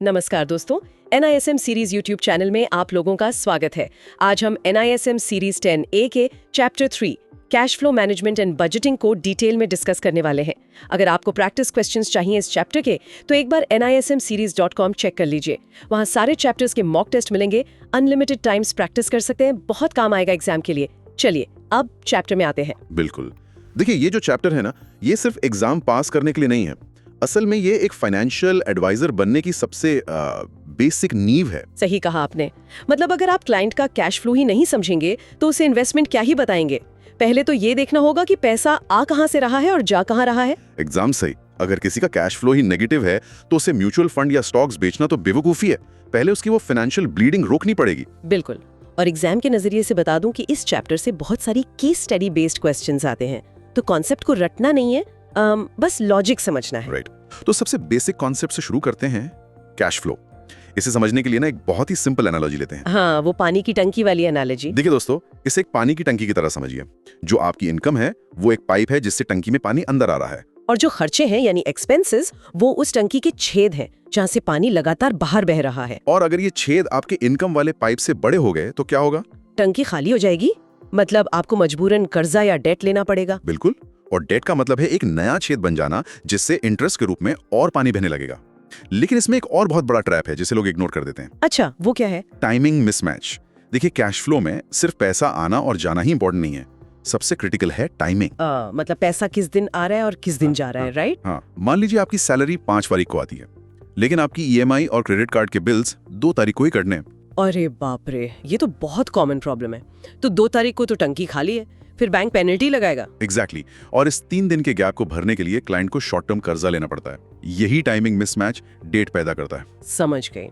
नमस्कार दोस्तों, NISM series YouTube channel में आप लोगों का स्वागत है। आज हम NISM सीरीज 10A के chapter 3 cash flow management and budgeting को डिटेल में डिस्कस करने वाले हैं। अगर आपको प्रैक्टिस क्वेश्चंस चाहिए इस चैप्टर के तो एक बार nismseries.com चेक कर लीजिए। वहाँ सारे चैप्टर्स के मॉक टेस्ट मिलेंगे, अनलिमिटेड टाइम्स प्रैक्टिस कर सकते हैं, बहुत काम आएगा एग्जाम के लिए। चलिए अब चैप्टर में आते हैं। बिल्कुल। देखिए, ये जो चैप्टर है ना, ये सिर्फ एग्जाम पास करने के लिए नहीं है। असल में ये एक फाइनेंशियल एडवाइजर बनने की सबसे बेसिक नींव है। सही कहा आपने। मतलब अगर आप क्लाइंट का कैश फ्लो ही नहीं समझेंगे तो उसे इन्वेस्टमेंट क्या ही बताएंगे। पहले तो ये देखना होगा कि पैसा आ कहां से रहा है और जा कहां रहा है। एग्जाम सही। अगर किसी का कैश फ्लो ही नेगेटिव है तो उसे म्यूचुअल फंड या स्टॉक्स बेचना तो बेवकूफी है। पहले उसकी वो फाइनेंशियल ब्लीडिंग रोकनी पड़ेगी। बिल्कुल। और एग्जाम के नजरिए से बता दूं कि इस चैप्टर से बहुत सारी केस स्टडी बेस्ड क्वेश्चंस आते हैं, तो कॉन्सेप्ट को रटना नहीं है, बस लॉजिक समझना है। राइट। तो सबसे बेसिक कॉन्सेप्ट से शुरू करते हैं, कैश फ्लो। इसे समझने के लिए ना एक बहुत ही सिंपल एनालॉजी लेते हैं। हाँ, वो पानी की टंकी वाली एनालॉजी। देखिए दोस्तों, इसे एक पानी की टंकी की तरह समझिए। जो आपकी इनकम है वो एक पाइप है जिससे टंकी में पानी अंदर आ रहा है, और जो खर्चे हैं यानी एक्सपेंसेस, वो उस टंकी के छेद हैं जहाँ से पानी लगातार बाहर बह रहा है। और अगर ये छेद आपके इनकम वाले पाइप से बड़े हो गए तो क्या होगा? टंकी खाली हो जाएगी। मतलब आपको मजबूरन कर्जा या डेट लेना पड़ेगा। बिल्कुल। और डेट का मतलब है एक नया छेद बन जाना जिससे इंटरेस्ट के रूप में और पानी बहने लगेगा। लेकिन इसमें एक और बहुत बड़ा ट्रैप है जिसे लोग इग्नोर कर देते हैं। अच्छा, वो क्या है? Timing mismatch. देखिए, कैश फ्लो में सिर्फ पैसा आना और जाना ही इंपॉर्टेंट नहीं है, सबसे क्रिटिकल है टाइमिंग। मतलब पैसा किस दिन आ रहा है और किस दिन जा रहा है, राइट? हाँ, मान लीजिए आपकी सैलरी 5 तारीख को आती है, लेकिन आपकी EMI और क्रेडिट कार्ड के बिल्स 2 तारीख को ही कटने हैं। अरे बाप रे, ये तो बहुत कॉमन प्रॉब्लम है। तो 2 तारीख को तो टंकी खाली है, फिर बैंक पेनल्टी लगाएगा। एग्जैक्टली। और इस 3 दिन के गैप को भरने के लिए क्लाइंट को शॉर्ट टर्म कर्जा लेना पड़ता है। यही टाइमिंग मिसमैच डेट पैदा करता है। समझ गए।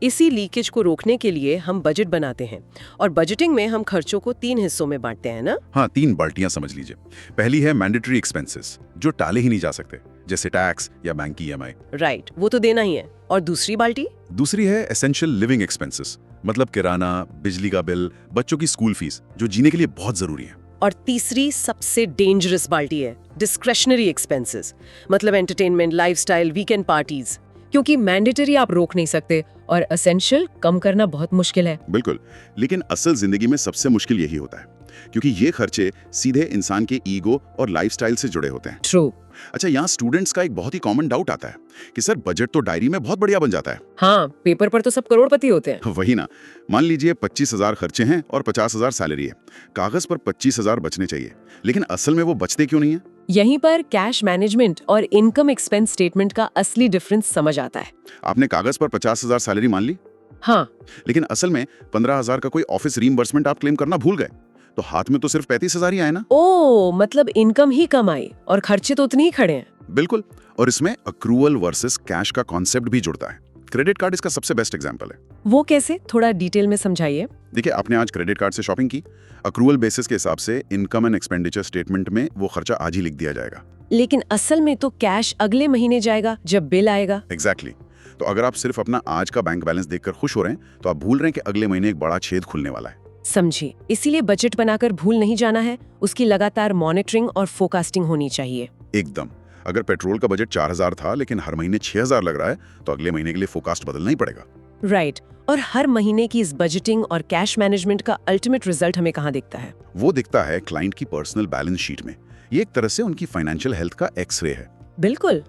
इसी लीकेज को रोकने के लिए हम बजट बनाते हैं, और बजटिंग में हम खर्चों को 3 हिस्सों में बांटते हैं ना? हाँ, 3 बाल्टियां समझ लीजिए। पहली है मैंडेटरी एक्सपेंसेस, जो टाले ही नहीं जा सकते, जैसे टैक्स या बैंक की EMI। राइट, वो तो देना ही है। और दूसरी बाल्टी? दूसरी है एसेंशियल लिविंग एक्सपेंसेस, मतलब किराना, बिजली का बिल, बच्चों की स्कूल फीस, जो जीने के लिए बहुत जरूरी है। और तीसरी सबसे डेंजरस बाल्टी है डिस्क्रेशनरी एक्सपेंसेस, मतलब एंटरटेनमेंट, लाइफस्टाइल, वीकेंड पार्टीज। क्योंकि मैंडेटरी आप रोक नहीं सकते और एसेंशियल कम करना बहुत मुश्किल है। बिल्कुल। लेकिन असल जिंदगी में सबसे मुश्किल यही होता है, क्योंकि ये खर्चे सीधे इंसान के ईगो और लाइफस्टाइल से जुड़े होते हैं। ट्रू। अच्छा, यहाँ स्टूडेंट्स का एक बहुत ही कॉमन डाउट आता है कि सर, बजट तो डायरी में बहुत बढ़िया बन जाता है। हाँ, पेपर पर तो सब करोड़पति होते हैं। वही ना। मान लीजिए 25,000 खर्चे हैं और 50,000 सैलरी है। कागज पर 25,000 बचने चाहिए, लेकिन असल में वो बचते क्यों नहीं है? यहीं पर कैश मैनेजमेंट और इनकम एक्सपेंस स्टेटमेंट का असली डिफरेंस समझ आता है। आपने कागज पर 50,000 सैलरी मान ली, हाँ, लेकिन असल में 15,000 का कोई ऑफिस रीइंबर्समेंट आप क्लेम करना भूल गए, तो हाथ में तो सिर्फ 35,000 ही आए ना। ओ, मतलब इनकम ही कम आई और खर्चे तो उतने ही खड़े हैं। बिल्कुल। और इसमें अक्रूवल वर्सेस कैश का कॉन्सेप्ट भी जुड़ता है। क्रेडिट कार्ड इसका सबसे बेस्ट एग्जांपल है। वो कैसे? थोड़ा डिटेल में समझाइए। देखिए, आपने आज क्रेडिट कार्ड से शॉपिंग की, अक्रूवल बेसिस के हिसाब से इनकम एंड एक्सपेंडिचर स्टेटमेंट में वो खर्चा आज ही लिख दिया जाएगा। लेकिन असल में तो कैश अगले महीने जाएगा जब बिल आएगा। एग्जैक्टली। तो अगर आप सिर्फ अपना आज का बैंक बैलेंस देखकर खुश हो रहे हैं तो आप भूल रहे हैं कि अगले महीने एक बड़ा छेद खुलने वाला है। समझिए, इसीलिए बजट बनाकर भूल नहीं जाना है, उसकी लगातार मॉनिटरिंग और फोरकास्टिंग होनी चाहिए। एकदम। अगर पेट्रोल का बजट 4,000 था लेकिन हर महीने 6,000 लग रहा है तो अगले महीने के लिए फोरकास्ट बदलना ही पड़ेगा। राइट। और हर महीने की इस बजटिंग और कैश मैनेजमेंट का अल्टीमेट रिजल्ट हमें कहाँ दिखता है? वो दिखता है क्लाइंट की पर्सनल बैलेंस शीट में। ये एक तरह से उनकी फाइनेंशियल हेल्थ का एक्सरे है। बिल्कुल।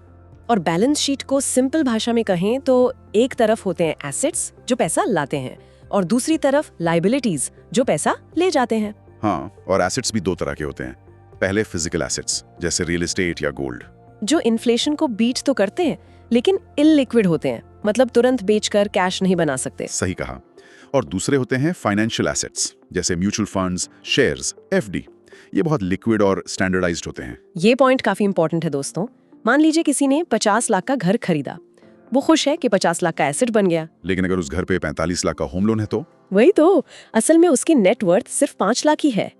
और बैलेंस शीट को सिंपल भाषा में कहें तो एक तरफ होते हैं एसेट्स जो पैसा लाते हैं, और दूसरी तरफ लायबिलिटीज जो पैसा ले जाते हैं। हाँ, और एसेट्स भी 2 तरह के होते हैं। पहले फिजिकल एसेट्स जैसे रियल एस्टेट या गोल्ड, जो इन्फ्लेशन को बीट तो करते हैं लेकिन इललिक्विड होते हैं, मतलब तुरंत बेचकर कैश नहीं बना सकते। सही कहा। और दूसरे होते हैं फाइनेंशियल एसेट्स जैसे म्यूचुअल फंड्स, शेयर्स, FD। ये बहुत लिक्विड और स्टैंडर्डाइज्ड होते हैं। ये पॉइंट काफी इंपॉर्टेंट है दोस्तों। मान लीजिए किसी ने 50 लाख का घर खरीदा, वो खुश है कि 50 लाख का एसेट बन गया। लेकिन अगर उस घर पे 45 लाख का होम लोन है तो? वही तो, असल में उसकी नेटवर्थ सिर्फ 5 लाख ही है,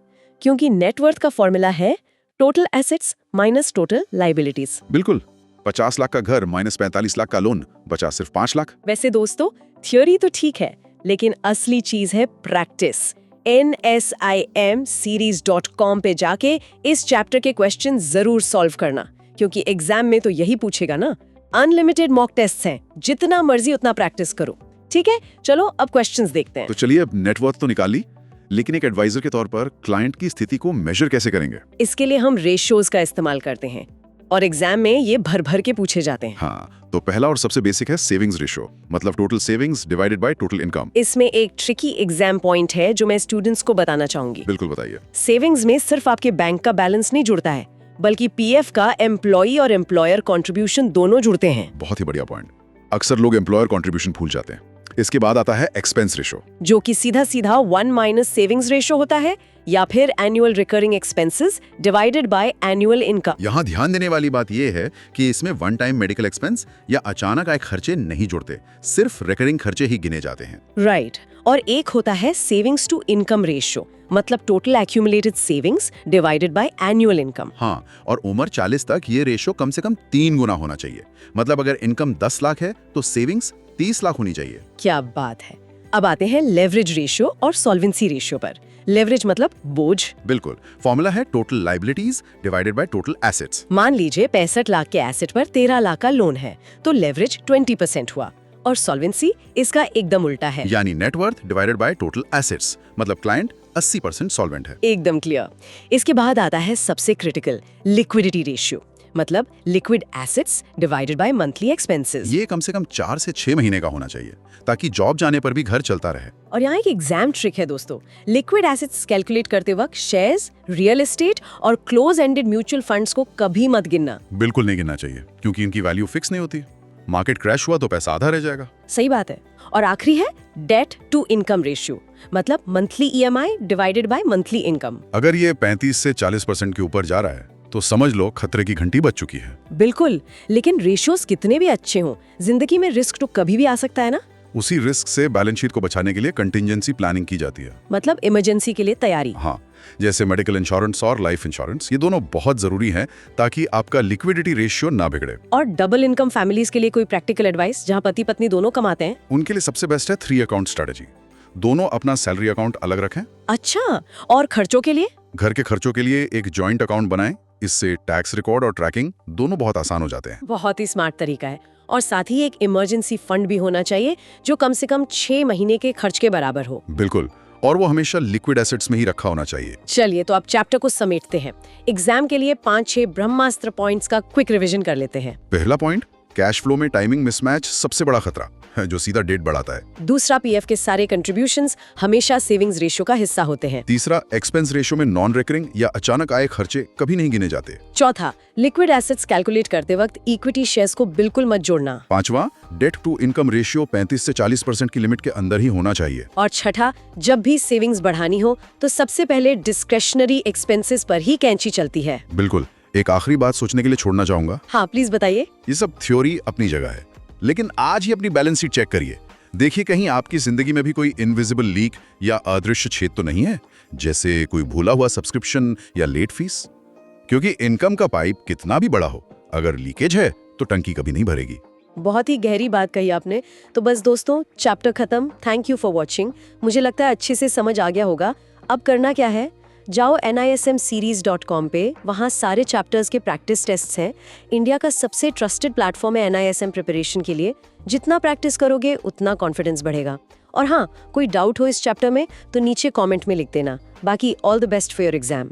क्योंकि नेटवर्थ का फॉर्मूला है total assets minus total liabilities. बिल्कुल। 50 लाख का घर माइनस 45 लाख का लोन, बचा सिर्फ 5 लाख। वैसे दोस्तों, थ्योरी तो ठीक है, लेकिन असली चीज है प्रैक्टिस। NSIMseries.com पे जाके इस चैप्टर के क्वेश्चन जरूर सॉल्व करना, क्योंकि एग्जाम में तो यही पूछेगा ना। अनलिमिटेड मॉक टेस्ट हैं, जितना मर्जी उतना प्रैक्टिस करो। ठीक है, चलो अब क्वेश्चंस देखते हैं। तो चलिए, अब नेटवर्थ तो निकाली, लेकिन एक एडवाइजर के तौर पर क्लाइंट की स्थिति को मेजर कैसे करेंगे? इसके लिए हम रेशियोज का इस्तेमाल करते हैं और एग्जाम में ये भर भर के पूछे जाते हैं। हाँ, तो पहला और सबसे बेसिक है सेविंग्स रेशियो, मतलब total savings divided by total income. इसमें एक ट्रिकी एग्जाम पॉइंट है जो मैं स्टूडेंट्स को बताना चाहूंगी। बिल्कुल बताइए। सेविंग्स में सिर्फ आपके बैंक का बैलेंस नहीं जुड़ता है, बल्कि पीएफ का एम्प्लॉई और एम्प्लॉयर कंट्रीब्यूशन दोनों जुड़ते हैं। बहुत ही बढ़िया पॉइंट। अक्सर लोग एम्प्लॉयर कंट्रीब्यूशन भूल जाते हैं। इसके बाद आता है एक्सपेंस रेशियो, जो कि सीधा सीधा 1 माइनस सेविंग्स रेशियो होता है, या फिर annual recurring expenses divided by annual income. यहाँ ध्यान देने वाली बात यह है कि इसमें वन टाइम मेडिकल एक्सपेंस या अचानक आए खर्चे नहीं जुड़ते, सिर्फ रिकरिंग खर्चे ही गिने जाते हैं। राइट। और एक होता है सेविंग्स टू इनकम रेशियो, मतलब total accumulated savings divided by annual income. हाँ, और उम्र 40 तक ये रेशियो कम से कम 3 गुना होना चाहिए। मतलब अगर इनकम 10 लाख है तो सेविंग्स 30 लाख होनी चाहिए। क्या बात है। अब आते हैं लेवरेज रेशियो और सॉल्वेंसी रेशियो पर। लेवरेज मतलब बोझ। बिल्कुल, फॉर्मूला है total liabilities divided by total assets. मान लीजिए 65 लाख के एसेट पर 13 लाख का लोन है, तो लेवरेज 20% हुआ। और सॉल्वेंसी इसका एकदम उल्टा है, यानी net worth divided by total assets, मतलब क्लाइंट 80% सॉल्वेंट है। एकदम क्लियर। इसके बाद आता है सबसे क्रिटिकल, लिक्विडिटी रेशियो, मतलब liquid assets divided by monthly expenses. ये कम से कम 4 से 6 महीने का होना चाहिए, ताकि जॉब जाने पर भी घर चलता रहे। और यहाँ एक एग्जाम ट्रिक है दोस्तों। लिक्विड एसेट्स कैलकुलेट करते वक्त शेयर्स, रियल एस्टेट और क्लोज एंडेड म्यूचुअल फंड्स को कभी मत गिनना। बिल्कुल नहीं गिनना चाहिए, क्योंकि इनकी वैल्यू फिक्स नहीं होती। मार्केट क्रैश हुआ तो पैसा आधा रह जाएगा। सही बात है। और आखिरी है डेट टू इनकम रेशियो, मतलब monthly EMI divided by monthly income. अगर ये 35 से 40% के ऊपर जा रहा है तो समझ लो खतरे की घंटी बज चुकी है। बिल्कुल, लेकिन रेशियोज कितने भी अच्छे हों, जिंदगी में रिस्क तो कभी भी आ सकता है ना। उसी रिस्क से बैलेंस शीट को बचाने के लिए कंटिजेंसी प्लानिंग की जाती है, मतलब इमरजेंसी के लिए तैयारी। हाँ, जैसे मेडिकल इंश्योरेंस और लाइफ इंश्योरेंस, ये दोनों बहुत जरूरी हैं ताकि आपका लिक्विडिटी रेशियो ना बिगड़े। और डबल इनकम फैमिलीज के लिए कोई प्रैक्टिकल एडवाइस, जहां पति पत्नी दोनों कमाते हैं? उनके लिए सबसे बेस्ट है 3 अकाउंट स्ट्रेटेजी। दोनों अपना सैलरी अकाउंट अलग रखें। अच्छा, और खर्चों के लिए? घर के खर्चों के लिए एक जॉइंट अकाउंट बनाएं। इससे टैक्स रिकॉर्ड और ट्रैकिंग दोनों बहुत आसान हो जाते हैं। बहुत ही स्मार्ट तरीका है। और साथ ही एक इमरजेंसी फंड भी होना चाहिए जो कम से कम 6 महीने के खर्च के बराबर हो। बिल्कुल, और वो हमेशा लिक्विड एसेट्स में ही रखा होना चाहिए। चलिए, तो आप चैप्टर को समेटते हैं। एग्जाम के लिए 5-6 ब्रह्मास्त्र पॉइंट्स का क्विक रिवीजन कर लेते हैं। पहला पॉइंट, कैश फ्लो में टाइमिंग मिसमैच सबसे बड़ा खतरा है, जो सीधा डेट बढ़ाता है। दूसरा, पीएफ के सारे कंट्रीब्यूशंस हमेशा सेविंग्स रेशियो का हिस्सा होते हैं। तीसरा, एक्सपेंस रेशियो में नॉन रिकरिंग या अचानक आए खर्चे कभी नहीं गिने जाते। चौथा, लिक्विड एसेट्स कैलकुलेट करते वक्त इक्विटी शेयर्स को बिल्कुल मत जोड़ना। पांचवा, डेट टू इनकम रेशियो 35 से 40% की लिमिट के अंदर ही होना चाहिए। और छठा, जब भी सेविंग्स बढ़ानी हो तो सबसे पहले डिस्क्रेशनरी एक्सपेंसेस पर ही कैंची चलती है। बिल्कुल। एक आखिरी बात सोचने के लिए छोड़ना चाहूंगा। हाँ, प्लीज बताइए। ये सब थ्योरी अपनी जगह है, लेकिन आज ही अपनी बैलेंस शीट चेक करिए। देखिए कहीं आपकी जिंदगी में भी कोई इनविजिबल लीक या अदृश्य छेद तो नहीं है, जैसे कोई भूला हुआ सब्सक्रिप्शन या लेट फीस। क्योंकि इनकम का पाइप कितना भी बड़ा हो, अगर लीकेज है तो टंकी कभी नहीं भरेगी। बहुत ही गहरी बात कही आपने। तो बस दोस्तों, चैप्टर खत्म। Thank you for watching. मुझे लगता है अच्छे से समझ आ गया होगा। अब करना क्या है, जाओ nismseries.com पे, वहाँ सारे चैप्टर्स के प्रैक्टिस टेस्ट्स हैं। इंडिया का सबसे ट्रस्टेड प्लेटफॉर्म है NISM प्रिपरेशन के लिए। जितना प्रैक्टिस करोगे उतना कॉन्फिडेंस बढ़ेगा। और हाँ, कोई डाउट हो इस चैप्टर में तो नीचे कमेंट में लिख देना। बाकी all the best for your exam.